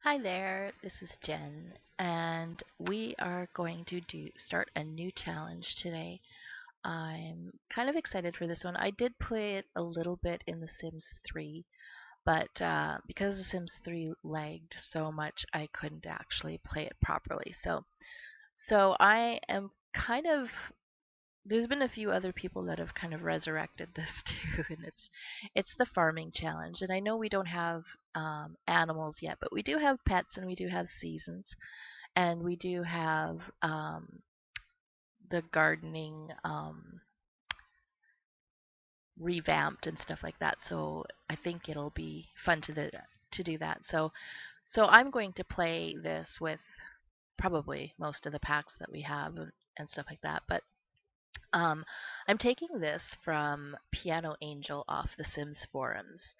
Hi there, this is Jen, and we are going to start a new challenge today. I'm kind of excited for this one. I did play it a little bit in The Sims 3, but because The Sims 3 lagged so much, I couldn't actually play it properly. So I am kind of there's been a few other people that have kind of resurrected this too, and it's the farming challenge. And I know we don't have animals yet, but we do have pets and we do have seasons, and we do have the gardening revamped and stuff like that. So I think it'll be fun to do that. So I'm going to play this with probably most of the packs that we have and stuff like that, but Um, I'm taking this from Piano Angel off the Sims forums,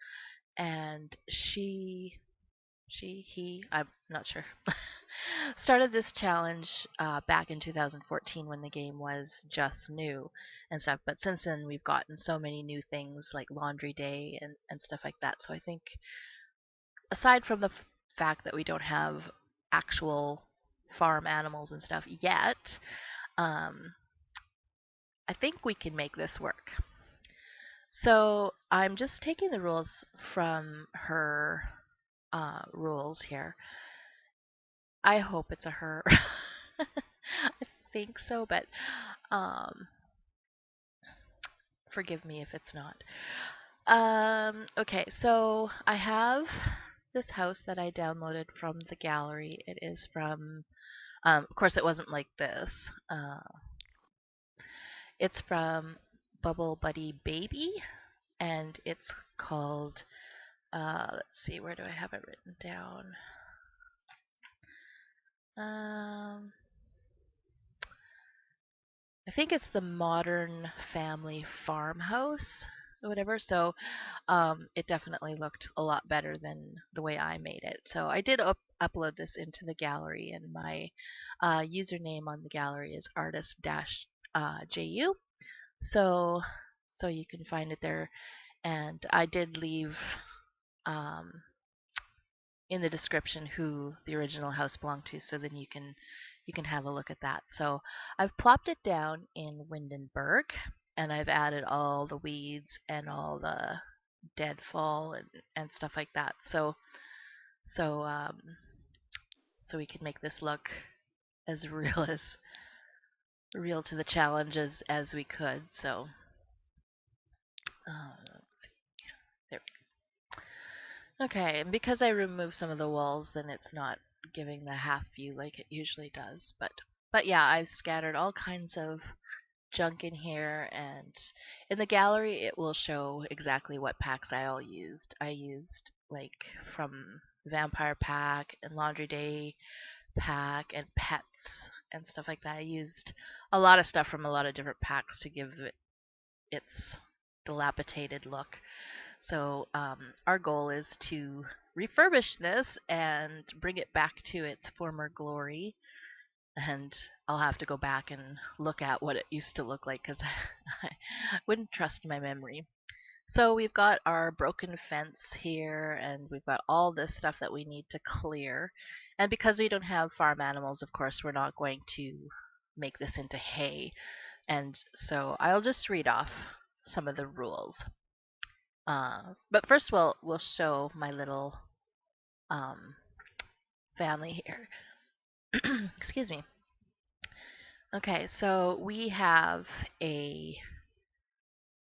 and I'm not sure, started this challenge back in 2014 when the game was just new and stuff. But since then, we've gotten so many new things like Laundry Day and stuff like that. So I think, aside from the fact that we don't have actual farm animals and stuff yet, um, I think we can make this work. So I'm just taking the rules from her rules here. I hope it's a her. I think so, but um, forgive me if it's not. Okay, so I have this house that I downloaded from the gallery. It is from, of course, it wasn't like this. Uh, it's from Bubble Buddy Baby, and it's called let's see, where do I have it written down? Um, I think it's the Modern Family Farmhouse or whatever. So it definitely looked a lot better than the way I made it. So I did upload this into the gallery, and my username on the gallery is artist-ju. So so you can find it there. And I did leave um, in the description who the original house belonged to, so then you can have a look at that. So I've plopped it down in Windenburg, and I've added all the weeds and all the deadfall and stuff like that. So so we can make this look as real to the challenges as we could. So let's see. There Okay, and because I removed some of the walls, then it's not giving the half view like it usually does. But yeah, I've scattered all kinds of junk in here, and in the gallery it will show exactly what packs I all used. I used like from Vampire Pack and Laundry Day Pack and Pets and stuff like that. I used a lot of stuff from a lot of different packs to give it its dilapidated look. So our goal is to refurbish this and bring it back to its former glory. And I'll have to go back and look at what it used to look like because I wouldn't trust my memory. So we've got our broken fence here, and we've got all this stuff that we need to clear. And because we don't have farm animals, of course, we're not going to make this into hay. And so I'll just read off some of the rules. But first, we'll show my little um, family here. Excuse me. Okay, so we have a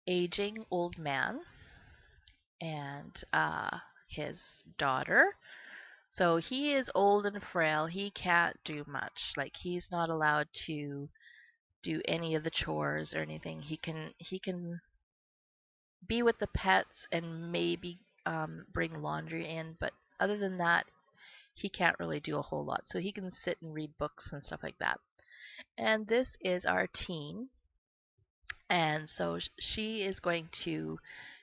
aging old man and his daughter. So he is old and frail. He can't do much. Like he's not allowed to do any of the chores or anything. He can be with the pets and maybe bring laundry in, but other than that, he can't really do a whole lot. So he can sit and read books and stuff like that. And this is our teen. And so she is going to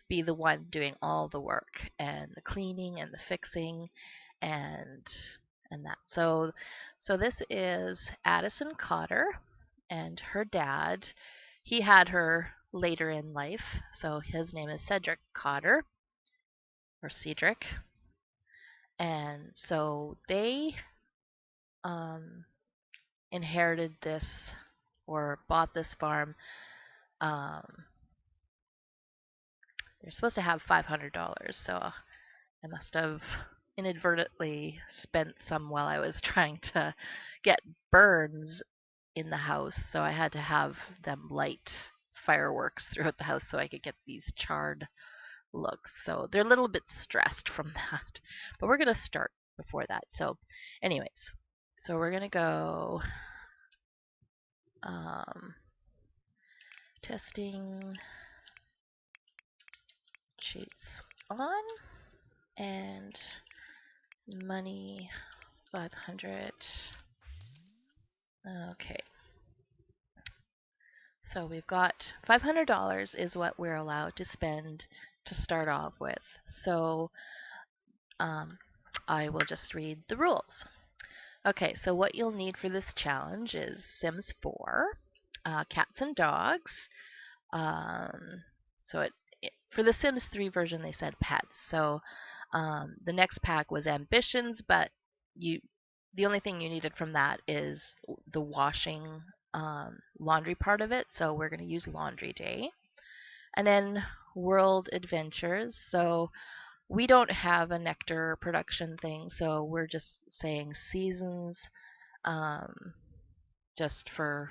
be the one doing all the work and the cleaning and the fixing and and that. So this is Addison Cotter, and her dad, he had her later in life. So his name is Cedric Cotter or Cedric. And so they inherited this or bought this farm. Um, they're supposed to have $500, so I must have inadvertently spent some while I was trying to get burns in the house. So I had to have them light fireworks throughout the house so I could get these charred looks. So they're a little bit stressed from that. But we're going to start before that. So anyways, so we're going to go testing cheats on and money 500. Okay. So we've got $500 is what we're allowed to spend to start off with. So I will just read the rules. Okay, so what you'll need for this challenge is Sims 4, cats and dogs. So for the Sims 3 version, they said pets. So the next pack was ambitions, but the only thing you needed from that is the washing laundry part of it. So we're going to use laundry day. And then world adventures. So we don't have a nectar production thing, so we're just saying seasons, just for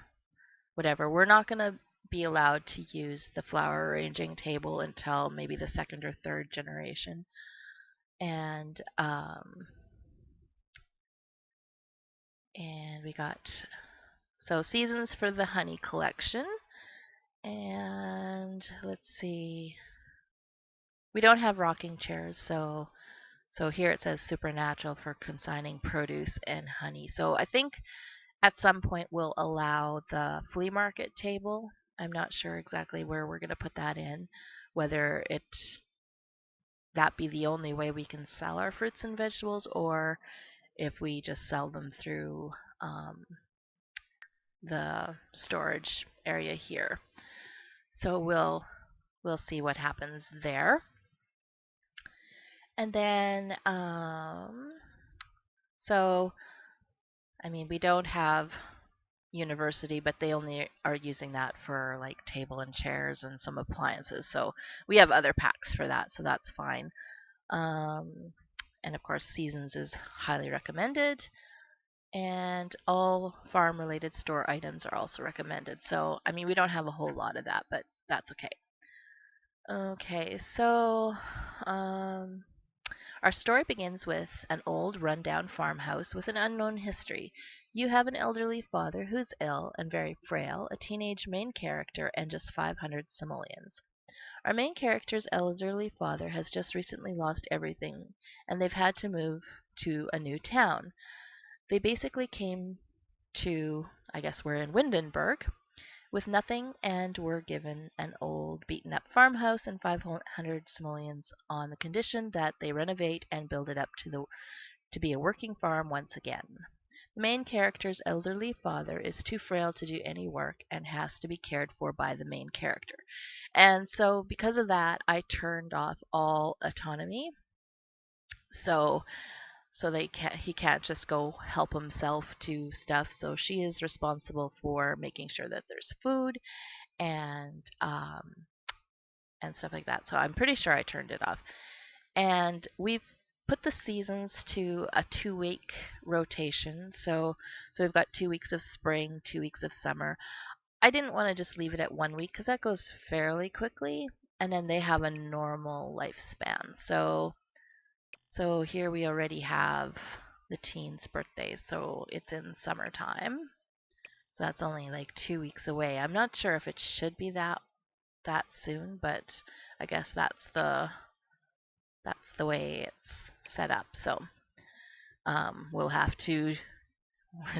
whatever. We're not going to be allowed to use the flower arranging table until maybe the second or third generation. And we got so seasons for the honey collection. And let's see. We don't have rocking chairs, so here it says supernatural for consigning produce and honey. So I think at some point we'll allow the flea market table. I'm not sure exactly where we're going to put that in, whether that be the only way we can sell our fruits and vegetables, or if we just sell them through the storage area here. So we'll see what happens there. And then so I mean, we don't have university, but they only are using that for like table and chairs and some appliances. So we have other packs for that, so that's fine. And of course, seasons is highly recommended. And all farm-related store items are also recommended. So, I mean, we don't have a whole lot of that, but that's okay. Okay, so our story begins with an old, run-down farmhouse with an unknown history. You have an elderly father who's ill and very frail, a teenage main character, and just 500 simoleons. Our main character's elderly father has just recently lost everything, and they've had to move to a new town. They basically came to, I guess we're in Windenburg, with nothing, and were given an old beaten-up farmhouse and 500 simoleons on the condition that they renovate and build it up to be a working farm once again. The main character's elderly father is too frail to do any work and has to be cared for by the main character. And so because of that, I turned off all autonomy. So he can't just go help himself to stuff. So she is responsible for making sure that there's food and stuff like that. So I'm pretty sure I turned it off. And we've put the seasons to a 2-week rotation. So we've got 2 weeks of spring, 2 weeks of summer. I didn't want to just leave it at 1 week because that goes fairly quickly, and then they have a normal lifespan. So here we already have the teen's birthday, so it's in summertime. So that's only like 2 weeks away. I'm not sure if it should be that soon, but I guess that's the way it's set up. So we'll have to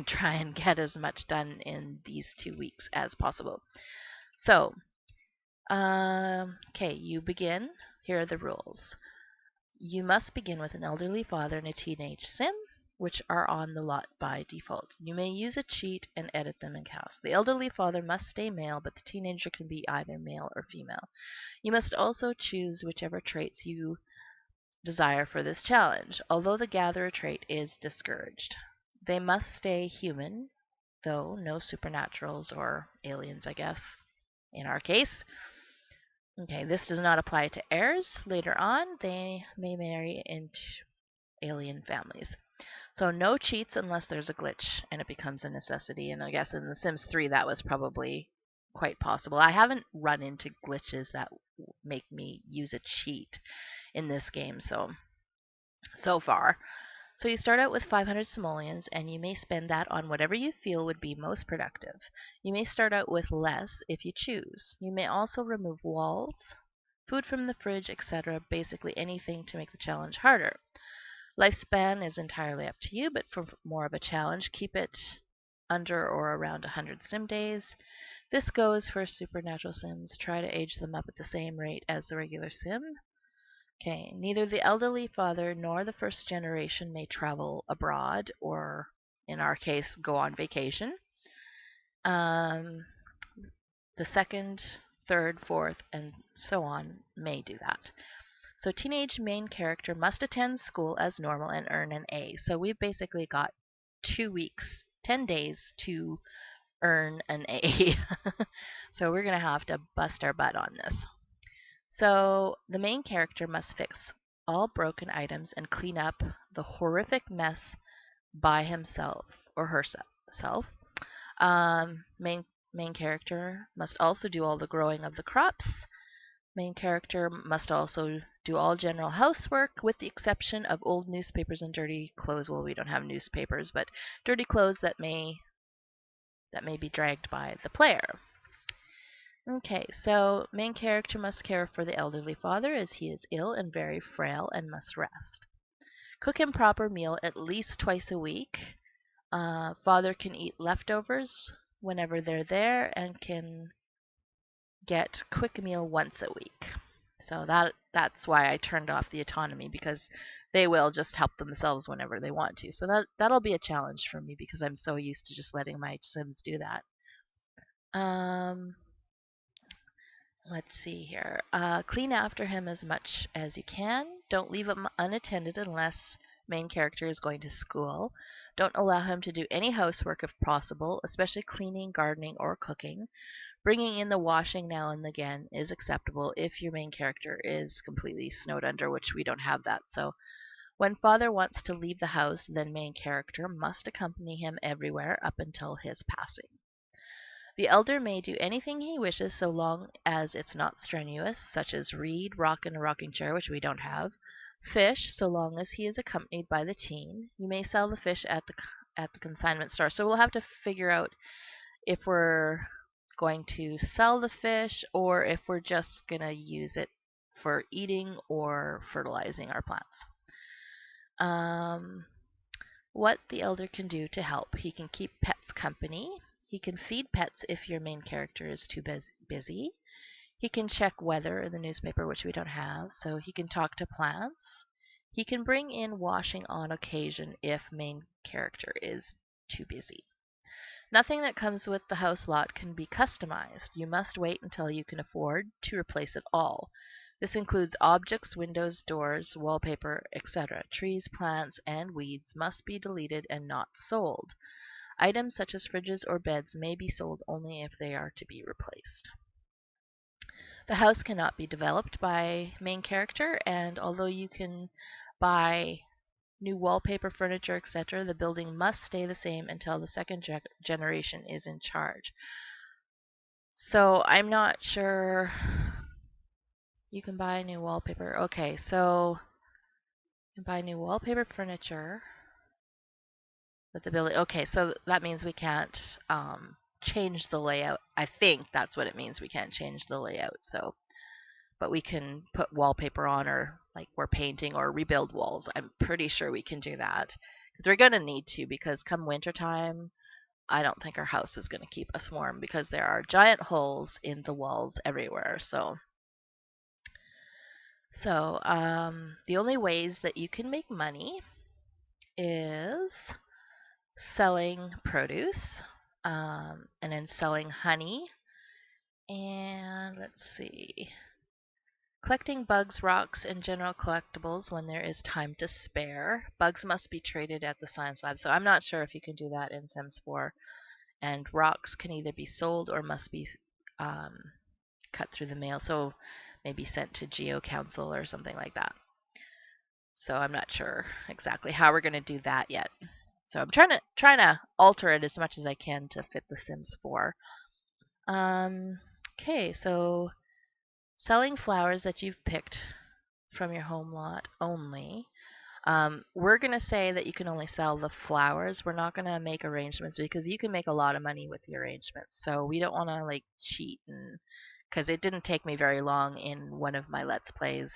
try and get as much done in these 2 weeks as possible. So, okay, you begin. Here are the rules. You must begin with an elderly father and a teenage sim, which are on the lot by default. You may use a cheat and edit them in house. The elderly father must stay male, but the teenager can be either male or female. You must also choose whichever traits you desire for this challenge, although the gatherer trait is discouraged. They must stay human, though no supernaturals or aliens, I guess, in our case. Okay, this does not apply to heirs. Later on, they may marry into alien families. So no cheats unless there's a glitch and it becomes a necessity. And I guess in The Sims 3 that was probably quite possible. I haven't run into glitches that make me use a cheat in this game so far. So you start out with 500 simoleons, and you may spend that on whatever you feel would be most productive. You may start out with less if you choose. You may also remove walls, food from the fridge, etc., basically anything to make the challenge harder. Lifespan is entirely up to you, but for more of a challenge, keep it under or around 100 sim days. This goes for supernatural sims. Try to age them up at the same rate as the regular sim. Okay, neither the elderly father nor the first generation may travel abroad, or in our case, go on vacation. The second, third, fourth, and so on may do that. So teenage main character must attend school as normal and earn an A. So we've basically got 2 weeks, 10 days to earn an A. So we're going to have to bust our butt on this. So the main character must fix all broken items and clean up the horrific mess by himself or herself. Main character must also do all the growing of the crops. Main character must also do all general housework with the exception of old newspapers and dirty clothes. Well, we don't have newspapers, but dirty clothes that may be dragged by the player. Okay, so main character must care for the elderly father as he is ill and very frail and must rest. Cook him proper meal at least twice a week. Father can eat leftovers whenever they're there and can get quick meal once a week. So that's why I turned off the autonomy, because they will just help themselves whenever they want to. So that'll be a challenge for me because I'm so used to just letting my Sims do that. Let's see here. Clean after him as much as you can. Don't leave him unattended unless main character is going to school. Don't allow him to do any housework if possible, especially cleaning, gardening, or cooking. Bringing in the washing now and again is acceptable if your main character is completely snowed under, which we don't have that. So when father wants to leave the house, then main character must accompany him everywhere up until his passing. The elder may do anything he wishes so long as it's not strenuous, such as read, rock in a rocking chair, which we don't have, fish, so long as he is accompanied by the teen. You may sell the fish at the consignment store. So we'll have to figure out if we're going to sell the fish or if we're just going to use it for eating or fertilizing our plants. What the elder can do to help. He can keep pets company. He can feed pets if your main character is too busy. He can check weather in the newspaper, which we don't have, so he can talk to plants. He can bring in washing on occasion if main character is too busy. Nothing that comes with the house lot can be customized. You must wait until you can afford to replace it all. This includes objects, windows, doors, wallpaper, etc. Trees, plants, and weeds must be deleted and not sold. Items such as fridges or beds may be sold only if they are to be replaced. The house cannot be developed by main character, and although you can buy new wallpaper, furniture, etc., the building must stay the same until the second generation is in charge. So I'm not sure. You can buy new wallpaper. Okay, so you can buy new wallpaper, furniture with the building. Okay, so that means we can't change the layout. I think that's what it means. We can't change the layout. So, but we can put wallpaper on, or like we're painting, or rebuild walls. I'm pretty sure we can do that because we're going to need to, because come wintertime, I don't think our house is going to keep us warm because there are giant holes in the walls everywhere. So the only ways that you can make money is selling produce, and then selling honey, and let's see, Collecting bugs, rocks, and general collectibles when there is time to spare. Bugs must be traded at the science lab. So I'm not sure if you can do that in Sims 4. And rocks can either be sold or must be cut through the mail. So maybe sent to Geo Council or something like that. So I'm not sure exactly how we're going to do that yet. So I'm trying to alter it as much as I can to fit The Sims 4. Okay, so selling flowers that you've picked from your home lot only. We're going to say that you can only sell the flowers. We're not going to make arrangements because you can make a lot of money with the arrangements. So we don't want to like cheat, and because it didn't take me very long in one of my Let's Plays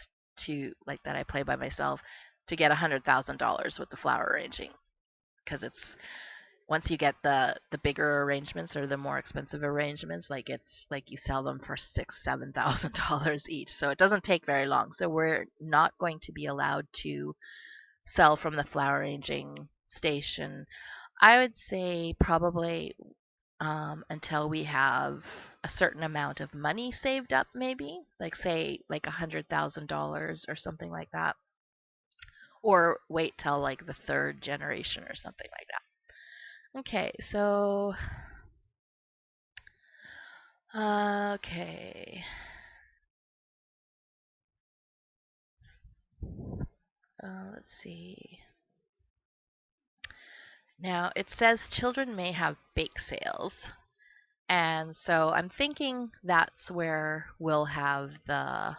to like that I play by myself to get $100,000 with the flower arranging, because it's once you get the bigger arrangements or the more expensive arrangements, like it's like you sell them for $6,000-$7,000 each. So it doesn't take very long. So we're not going to be allowed to sell from the flower arranging station. I would say probably until we have a certain amount of money saved up, maybe like say like $100,000 or something like that, or wait till like the third generation or something like that. Okay, so okay. Let's see. Now it says children may have bake sales, and so I'm thinking that's where we'll have the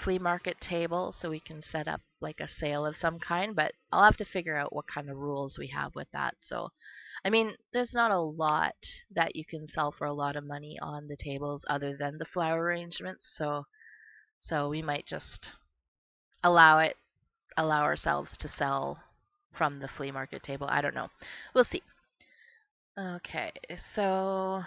flea market table, so we can set up like a sale of some kind. But I'll have to figure out what kind of rules we have with that. So I mean, there's not a lot that you can sell for a lot of money on the tables other than the flower arrangements. So we might just allow ourselves to sell from the flea market table. I don't know. We'll see. Okay, so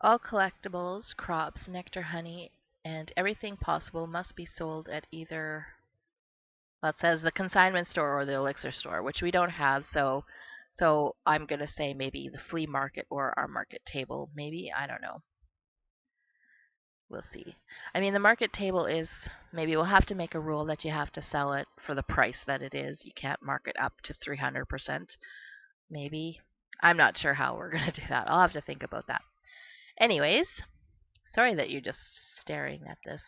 all collectibles, crops, nectar, honey, and everything possible must be sold at either, well, it says the consignment store or the elixir store, which we don't have. So I'm going to say maybe the flea market or our market table. Maybe, I don't know. We'll see. I mean, the market table is, maybe we'll have to make a rule that you have to sell it for the price that it is. You can't mark it up to 300%. Maybe. I'm not sure how we're going to do that. I'll have to think about that. Anyways, sorry that you're just staring at this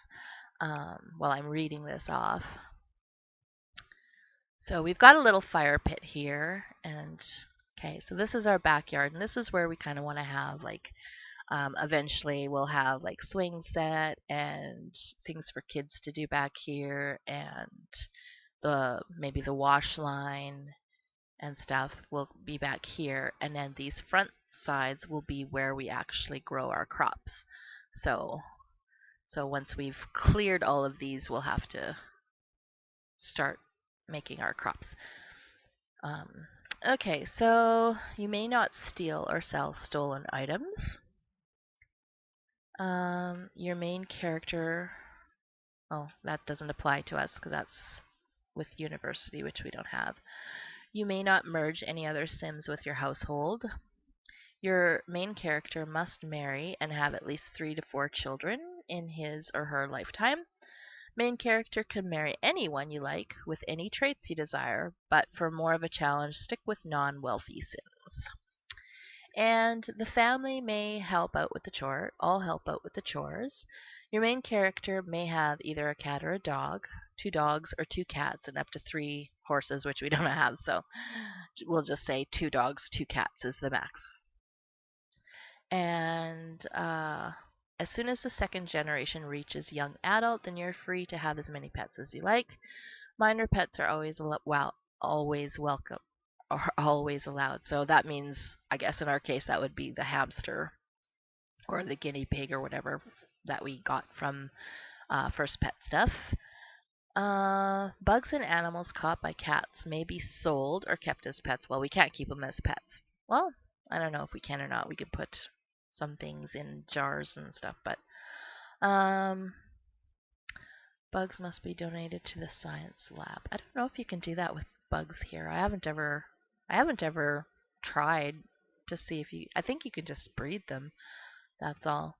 while I'm reading this off. So we've got a little fire pit here, and okay, so this is our backyard, and this is where we kind of want to have like eventually we'll have like swing set and things for kids to do back here, and maybe the wash line and stuff will be back here, and then these front sides will be where we actually grow our crops. So once we've cleared all of these, we'll have to start making our crops. Okay, so you may not steal or sell stolen items. Your main character, oh, that doesn't apply to us because that's with university, which we don't have. You may not merge any other Sims with your household. Your main character must marry and have at least 3 to 4 children in his or her lifetime. Main character can marry anyone you like with any traits you desire, but for more of a challenge, stick with non-wealthy Sims. And the family may help out with the chore, all help out with the chores. Your main character may have either a cat or a dog, 2 dogs or 2 cats, and up to 3 horses, which we don't have, so we'll just say 2 dogs, 2 cats is the max. And as soon as the second generation reaches young adult, then you're free to have as many pets as you like. Minor pets are always welcome, or always allowed. So that means, I guess in our case, that would be the hamster or the guinea pig or whatever that we got from First Pet Stuff. Bugs and animals caught by cats may be sold or kept as pets. Well, we can't keep them as pets. Well, I don't know if we can or not. We could put some things in jars and stuff, but bugs must be donated to the science lab. I don't know if you can do that with bugs here. I haven't ever tried to see if I think you can just breed them. That's all.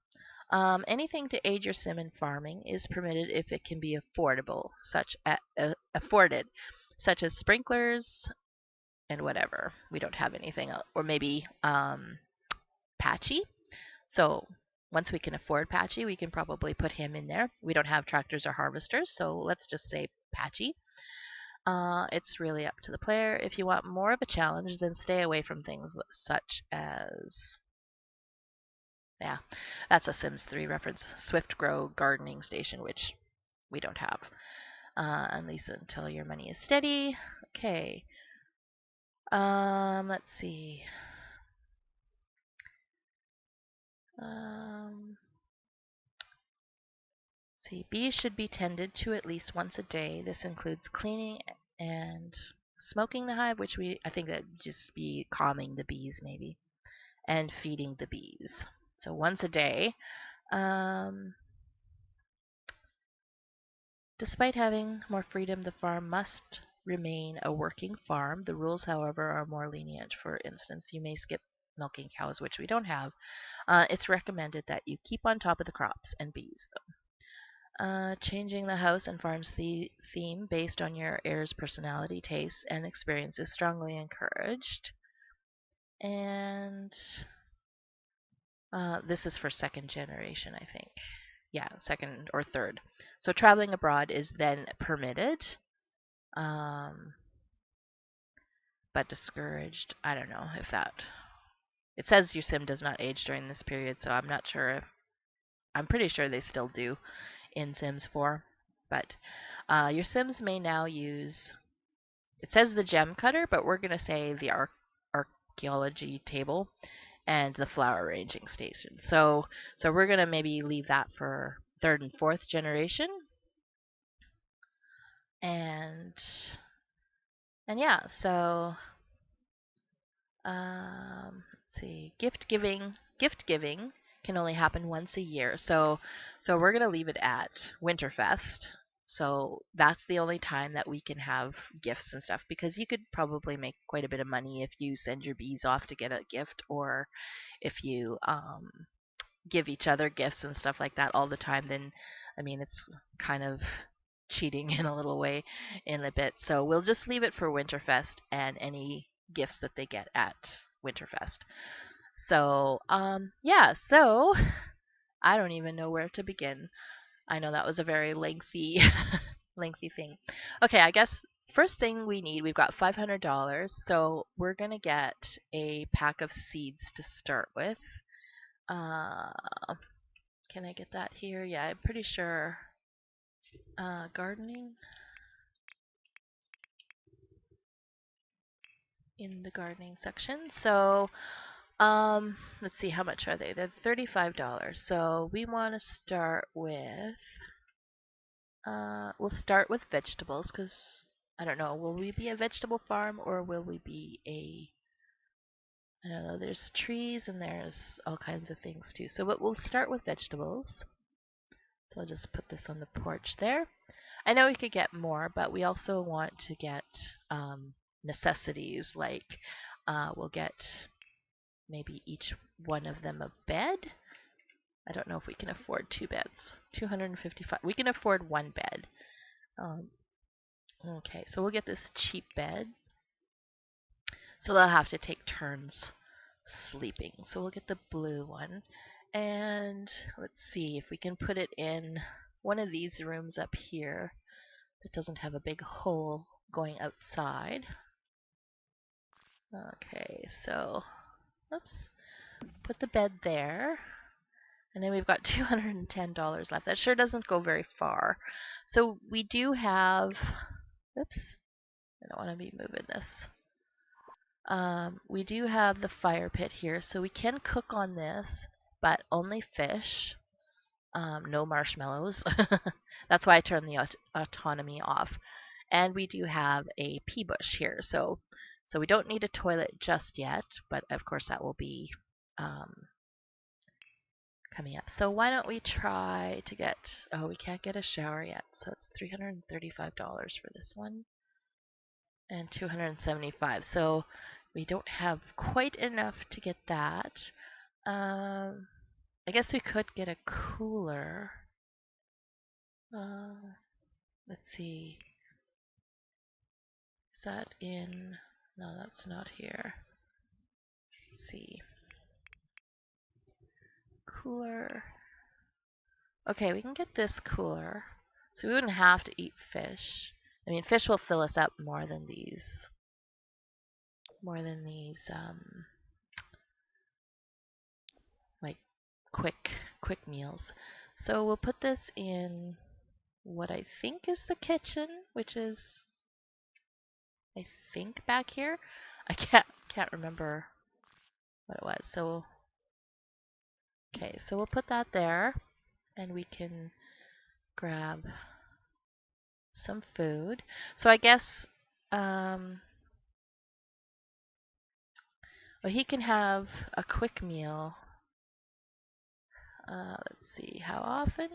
Anything to aid your sim in farming is permitted if it can be affordable, afforded, such as sprinklers and whatever. We don't have anything else, or maybe Patchy. So once we can afford Patchy, we can probably put him in there. We don't have tractors or harvesters, so let's just say Patchy. It's really up to the player. If you want more of a challenge, then stay away from things such as, yeah, that's a Sims 3 reference, Swift Grow Gardening Station, which we don't have. At least until your money is steady. Okay. Let's see. See, bees should be tended to at least once a day. This includes cleaning and smoking the hive, which I think that would just be calming the bees maybe, and feeding the bees. So once a day. Despite having more freedom, the farm must remain a working farm. The rules, however, are more lenient. For instance, you may skip milking cows, which we don't have. It's recommended that you keep on top of the crops and bees. Changing the house and farm's theme based on your heir's personality, tastes, and experience is strongly encouraged. And this is for second generation, I think. Yeah, second or third. So traveling abroad is then permitted, but discouraged. I don't know if that. It says your sim does not age during this period, so I'm not sure if. I'm pretty sure they still do in Sims 4. But your Sims may now use. It says the gem cutter, but we're going to say the archaeology table and the flower arranging station. So we're going to maybe leave that for third and fourth generation. And yeah, so let's see, gift giving can only happen once a year. So we're going to leave it at Winterfest. So that's the only time that we can have gifts and stuff, because you could probably make quite a bit of money if you send your bees off to get a gift, or if you give each other gifts and stuff like that all the time. Then, I mean, it's kind of cheating in a little way in a bit. So we'll just leave it for Winterfest and any gifts that they get at Winterfest. So, yeah, so I don't even know where to begin. I know that was a very lengthy lengthy thing. Okay, I guess first thing we've got $500, so we're going to get a pack of seeds to start with. Can I get that here? Yeah, I'm pretty sure. Gardening. In the gardening section. So, let's see, how much are they? They're $35. So we want to start with. We'll start with vegetables, because I don't know. Will we be a vegetable farm, or will we be a? I don't know. There's trees and there's all kinds of things too. So, but we'll start with vegetables. So I'll just put this on the porch there. I know we could get more, but we also want to get necessities, like we'll get maybe each one of them a bed. I don't know if we can afford 2 beds. 255. We can afford 1 bed. Okay, so we'll get this cheap bed. So they'll have to take turns sleeping. So we'll get the blue one. And let's see if we can put it in one of these rooms up here that doesn't have a big hole going outside. Okay, so, oops, put the bed there. And then we've got $210 left. That sure doesn't go very far. So we do have, oops, I don't want to be moving this. We do have the fire pit here, so we can cook on this, but only fish. No marshmallows. That's why I turned the autonomy off. And we do have a pea bush here, so we don't need a toilet just yet, but of course that will be coming up. So why don't we try to get, we can't get a shower yet, so it's $335 for this one, and $275. So we don't have quite enough to get that. I guess we could get a cooler. Let's see. Is that in? No, that's not here. Let's see. Cooler. Okay, we can get this cooler. So we wouldn't have to eat fish. I mean, fish will fill us up more than these. Like quick meals. So we'll put this in what I think is the kitchen, which is, I think, back here. I can't remember what it was. So okay, so we'll put that there, and we can grab some food. So I guess well, he can have a quick meal. Let's see, how often?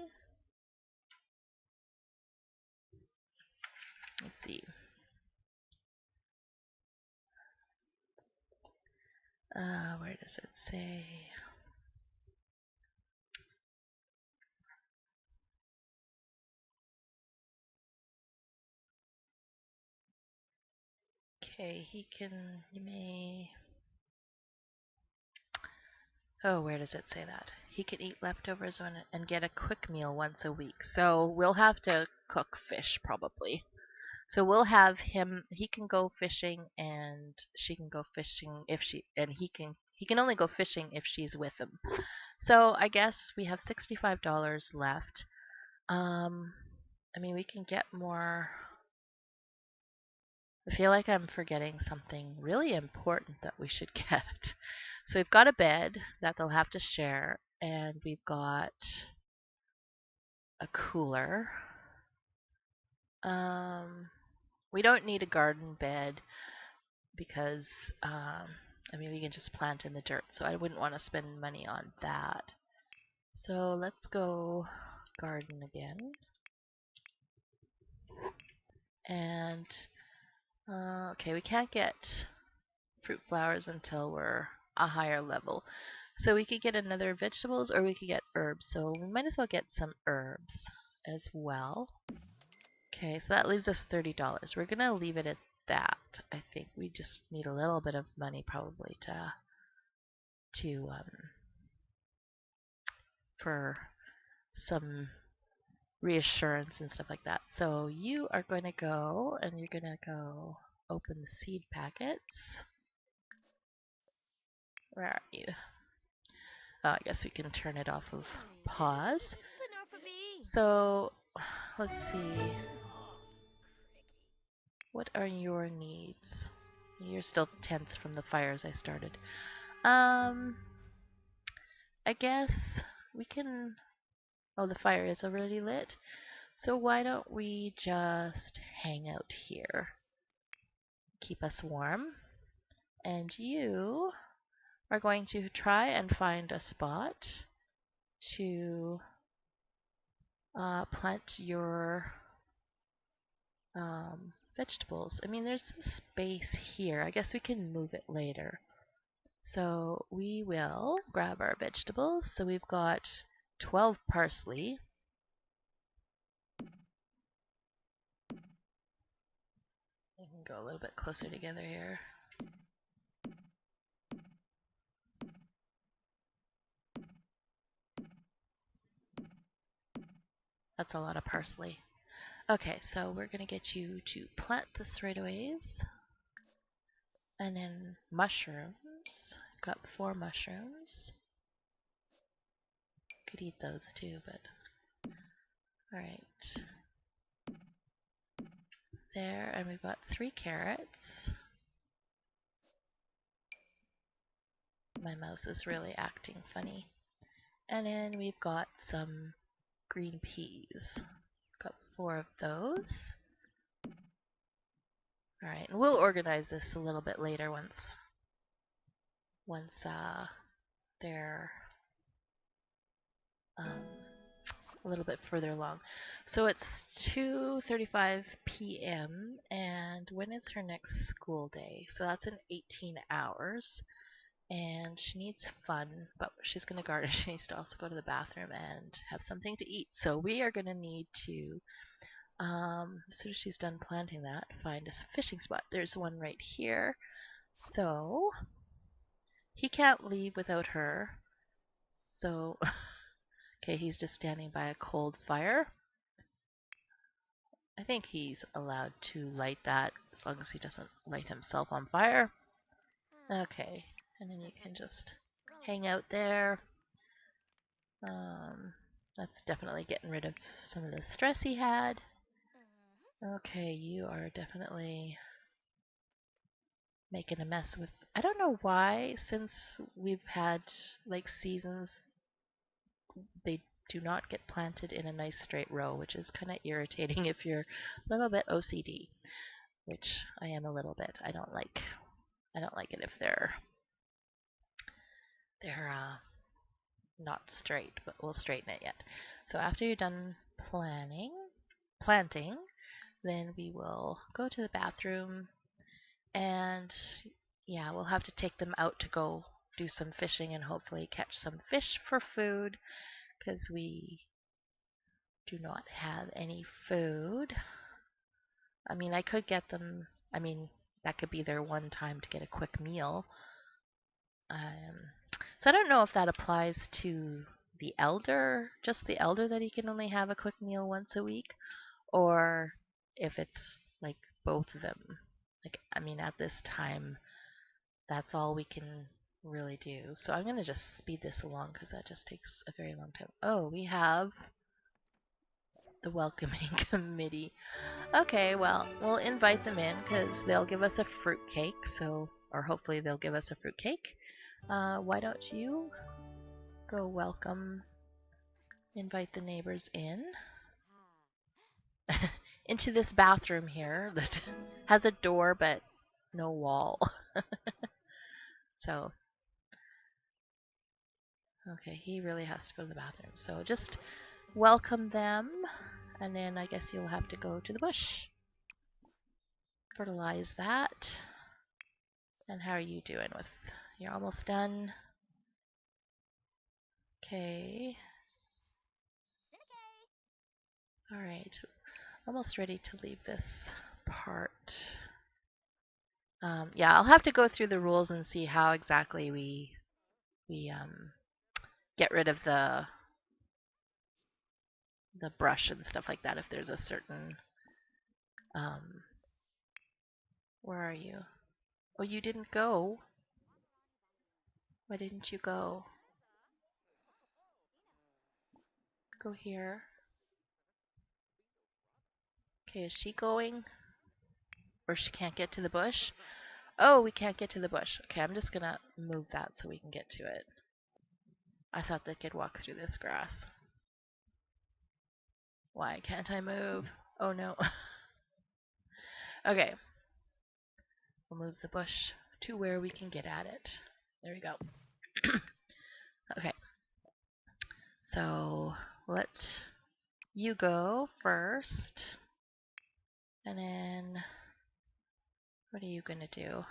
Let's see. Where does it say? Okay, he may. Oh, where does it say that? He can eat leftovers and get a quick meal once a week. So we'll have to cook fish probably. So we'll have him. He can go fishing, and she can go fishing if she. And he can only go fishing if she's with him. So I guess we have $65 left. I mean, we can get more. I feel like I'm forgetting something really important that we should get. So we've got a bed that they'll have to share, and we've got a cooler. We don't need a garden bed because, I mean, we can just plant in the dirt, so I wouldn't want to spend money on that. So let's go garden again. And, okay, we can't get fruit flowers until we're a higher level. So we could get another vegetables, or we could get herbs. So we might as well get some herbs as well. Okay, so that leaves us $30. We're going to leave it at that. I think we just need a little bit of money probably for some reassurance and stuff like that. So you are going to go, and you're going to go open the seed packets. Where are you? Oh, I guess we can turn it off of pause. So let's see. What are your needs? You're still tense from the fires I started. I guess we can. Oh, the fire is already lit. So why don't we just hang out here? Keep us warm. And you are going to try and find a spot to plant your vegetables. I mean, there's some space here. I guess we can move it later. So we will grab our vegetables. So we've got 12 parsley. We can go a little bit closer together here. That's a lot of parsley. Okay, so we're going to get you to plant this right away. And then mushrooms. Got 4 mushrooms. Could eat those too, but alright. There, and we've got 3 carrots. My mouse is really acting funny. And then we've got some green peas. Got 4 of those. Alright, and we'll organize this a little bit later once they're a little bit further along. So it's 2:35 p.m. and when is her next school day? So that's in 18 hours. And she needs fun, but she's going to garden. She needs to also go to the bathroom and have something to eat. So we are going to need to, as soon as she's done planting that, find a fishing spot. There's one right here. So he can't leave without her. So, okay, he's just standing by a cold fire. I think he's allowed to light that as long as he doesn't light himself on fire. Okay, and then you can just hang out there. That's definitely getting rid of some of the stress he had. Okay, you are definitely making a mess with... I don't know why, since we've had like seasons, they do not get planted in a nice straight row, which is kind of irritating if you're a little bit OCD, which I am a little bit. I don't like it if they're not straight, but we'll straighten it yet. So after you're done planting, then we will go to the bathroom, and yeah, we'll have to take them out to go do some fishing and hopefully catch some fish for food, because we do not have any food. I mean, I could get them, that could be their one time to get a quick meal. So I don't know if that applies to the elder, just the elder, that he can only have a quick meal once a week, or if it's like both of them. Like, at this time, that's all we can really do. So I'm going to just speed this along because that just takes a very long time. Oh, we have the welcoming committee. Okay, well, we'll invite them in because they'll give us a fruit cake. Or hopefully they'll give us a fruit cake. Why don't you go invite the neighbors in into this bathroom here that has a door but no wall. So, okay, he really has to go to the bathroom. So just welcome them, and then I guess you'll have to go to the bush. Fertilize that. And how are you doing with... You're almost done. Okay. Alright. Almost ready to leave this part. Yeah, I'll have to go through the rules and see how exactly we get rid of the brush and stuff like that if there's a certain... where are you? Oh, you didn't go? Why didn't you go? Go here. Okay, is she going? Or she can't get to the bush? Oh, we can't get to the bush. Okay, I'm just gonna move that so we can get to it. I thought they could walk through this grass. Why can't I move? Oh no. Okay. We'll move the bush to where we can get at it. There we go. Okay. So, let you go first. And then, what are you gonna do?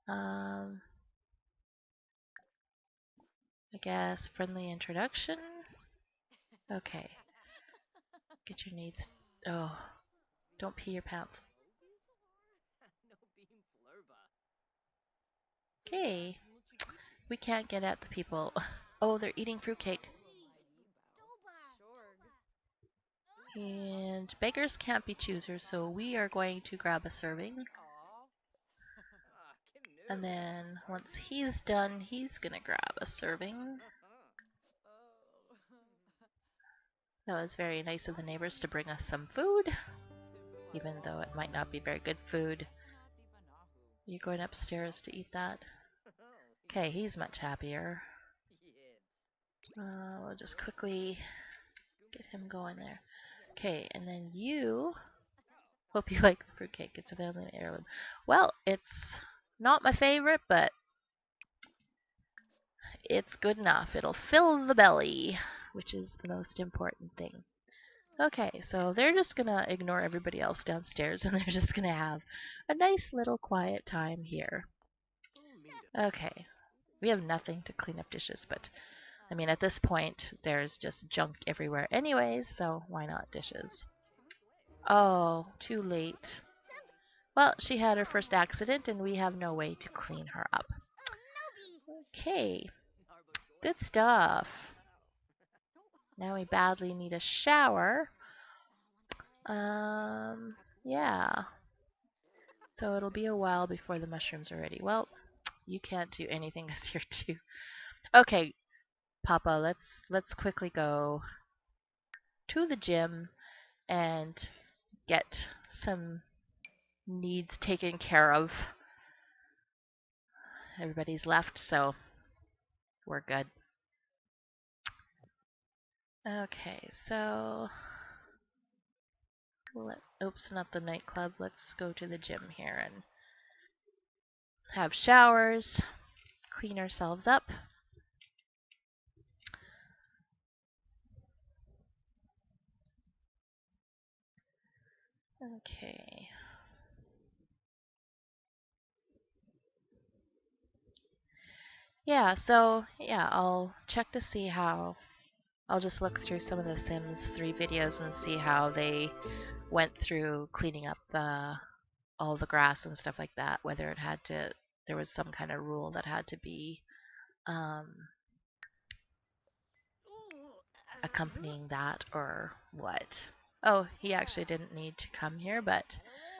I guess friendly introduction. Okay. Get your needs. Oh, don't pee your pants. Okay. We can't get at the people. Oh, they're eating fruitcake. And beggars can't be choosers, so we are going to grab a serving. And then once he's done, he's gonna grab a serving. That was very nice of the neighbors to bring us some food, even though it might not be very good food. You're going upstairs to eat that? Okay, he's much happier. We'll just quickly get him going there. Okay, and then you... Hope you like the fruitcake. It's a family heirloom. Well, it's not my favorite, but it's good enough. It'll fill the belly. which is the most important thing. Okay, so they're just gonna ignore everybody else downstairs and they're just gonna have a nice little quiet time here. Okay, we have nothing to clean up dishes, but I mean at this point there's just junk everywhere anyways, so why not dishes? Oh, too late. Well, she had her first accident and we have no way to clean her up. Okay, good stuff. Now we badly need a shower. Yeah. So it'll be a while before the mushrooms are ready. Well, you can't do anything this year too. Okay, Papa, let's quickly go to the gym and get some needs taken care of. Everybody's left, so we're good. Okay, so oops, not the nightclub. Let's go to the gym here and have showers, clean ourselves up. Okay. Yeah, so yeah, I'll check to see how I'll just look through some of the Sims 3 videos and see how they went through cleaning up all the grass and stuff like that, whether it had to there was some kind of rule that had to be um, accompanying that or what. Oh, he actually didn't need to come here, but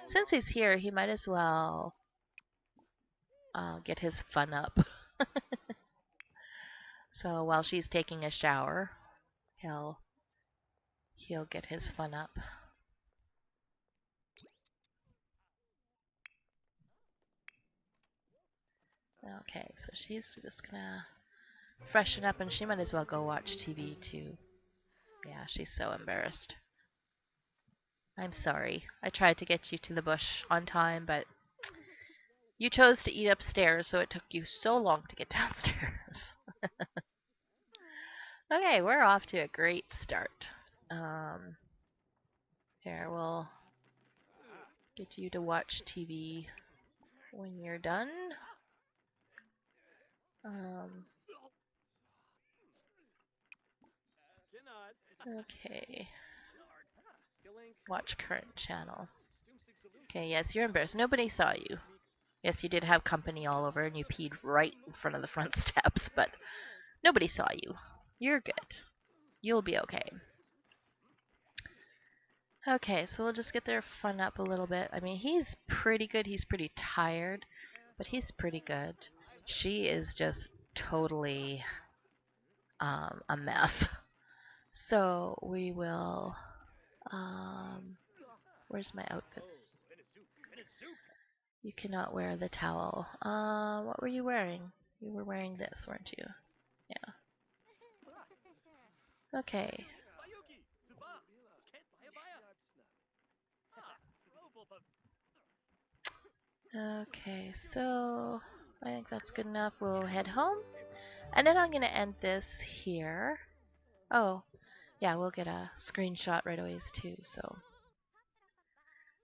since he's here, he might as well get his fun up. So while she's taking a shower, he'll get his fun up. Okay, so she's just gonna freshen up and she might as well go watch TV too. Yeah, she's so embarrassed. I'm sorry. I tried to get you to the bush on time, but you chose to eat upstairs, so it took you so long to get downstairs. Okay, we're off to a great start. Here, we'll get you to watch TV when you're done. Okay. Watch current channel. Okay, yes, you're embarrassed. Nobody saw you. Yes, you did have company all over and you peed right in front of the front steps, but nobody saw you. You're good. You'll be okay. Okay, so we'll just get their fun up a little bit. I mean, he's pretty good. He's pretty tired, but he's pretty good. She is just totally a mess. So we will... where's my outfits? You cannot wear the towel. What were you wearing? You were wearing this, weren't you? Yeah. Okay. Okay, so I think that's good enough. We'll head home. And then I'm going to end this here. Oh, yeah, we'll get a screenshot right away too, so.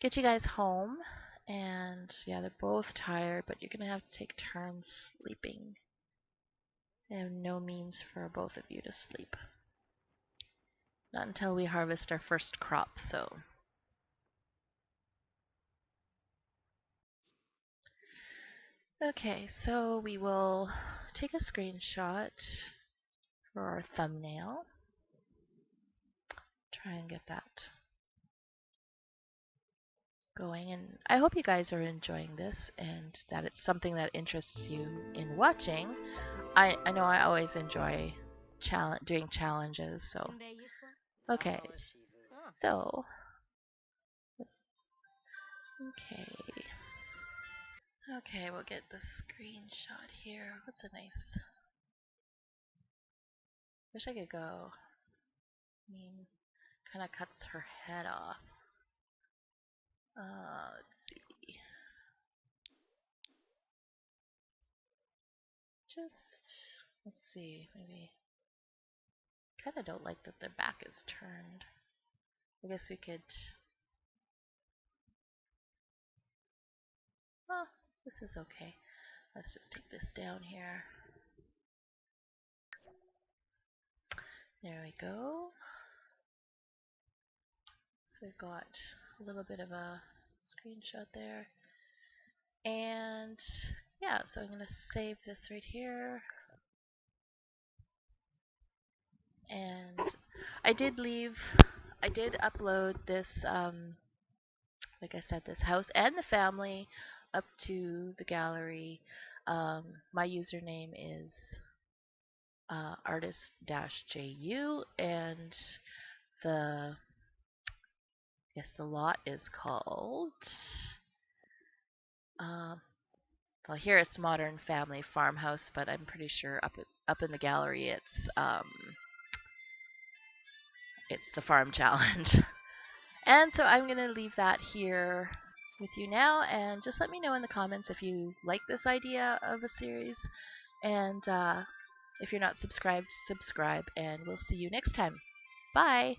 Get you guys home. And yeah, they're both tired, but you're going to have to take turns sleeping. I have no means for both of you to sleep. Not until we harvest our first crop, so. Okay, so we will take a screenshot for our thumbnail. Try and get that going, and I hope you guys are enjoying this and that it's something that interests you in watching. I know I always enjoy doing challenges, so okay, so okay, we'll get the screenshot here. What's a nice, wish I could go, I mean, kind of cuts her head off. Let's see. Just, let's see, maybe Kind of don't like that their back is turned. I guess we could... Well, this is okay. Let's just take this down here. There we go. So we've got a little bit of a screenshot there. And yeah, so I'm going to save this right here. And I did upload this, like I said, this house and the family up to the gallery. My username is artist-ju, and the lot is called, well, here it's Modern Family Farmhouse, but I'm pretty sure up in the gallery it's the Farm Challenge. And so I'm going to leave that here with you now, and just let me know in the comments if you like this idea of a series, and if you're not subscribed, subscribe, and we'll see you next time. Bye!